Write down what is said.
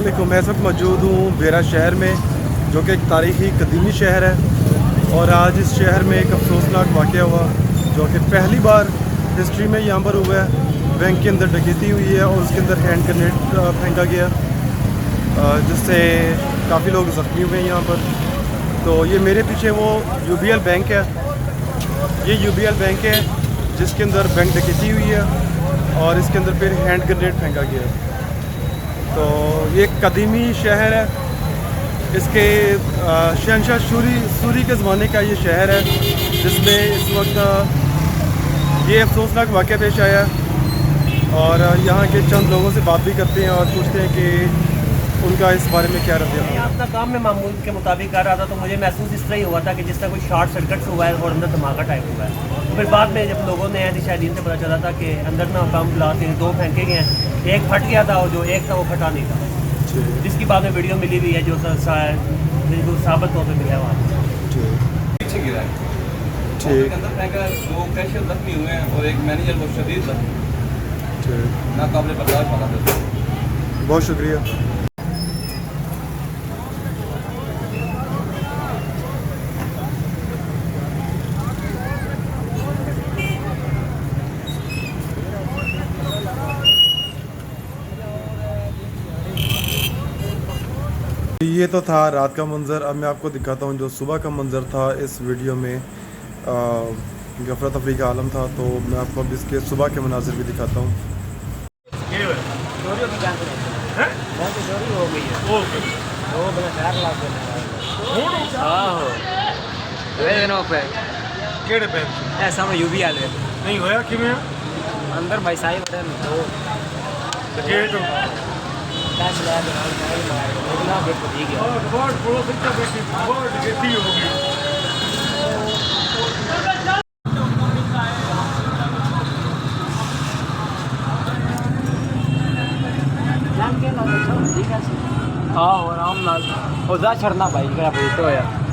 अस्सलामुअलैकुम। मैं इस वक्त मौजूद हूँ बेरा शहर में, जो कि एक तारीख़ी कदीमी शहर है। और आज इस शहर में एक अफसोसनाक वाक़या हुआ, जो कि पहली बार हिस्ट्री में यहाँ पर हुआ है। बैंक के अंदर डकैती हुई है और उसके अंदर हैंड ग्रेनेड फेंका गया, जिससे काफ़ी लोग ज़ख्मी हुए हैं यहाँ पर। तो ये मेरे पीछे वो यूबीएल बैंक है, ये यूबीएल बैंक है जिसके अंदर बैंक डकैती हुई है और इसके अंदर फिर हैंड ग्रेनेड फेंका गया। तो ये एक कदीमी शहर है, इसके शहनशाह सूरी के ज़माने का ये शहर है, जिसमें इस वक्त ये अफसोसनाक वाक़या पेश आया। और यहाँ के चंद लोगों से बात भी करते हैं और पूछते हैं कि उनका इस बारे में क्या रवैया है। अपना काम में मामूल के मुताबिक कर रहा था, तो मुझे महसूस इस तरह ही हुआ था कि जिस तरह कोई शॉर्ट सर्किट हुआ है और अंदर धमाका टाइप हुआ है। तो फिर बाद में जब लोगों ने शायदीन से पता चला था कि अंदर ना बम ब्लास्ट 2 फेंके गए हैं, एक फट गया था और जो एक था वो फटा नहीं था, जिसकी बाद में वीडियो मिली हुई है जो साबित तौर पर मिला है वहाँ पीछे गिरा है। ठीक, अंदर फेंका, 2 कैशियर जख्मी हुए हैं और एक मैनेजर बहुत शदीद जख्मी, नाकाबिले बर्दाश्त वाला था। बहुत शुक्रिया। ये तो था रात का मंज़र। अब मैं आपको दिखाता हूँ जो सुबह का मंज़र था। इस वीडियो में अफरा तफरी का आलम था, तो मैं आपको अब इसके सुबह के मनाजिर भी दिखाता हूँ। यूबी आले नहीं होया कि मैं अंदर भाई साहिब गेट बहुत बड़ो सिक्का बैठी बहुत डकैती होगी। हाँ आराम नाल छड़ना भाई भेजते हो यार।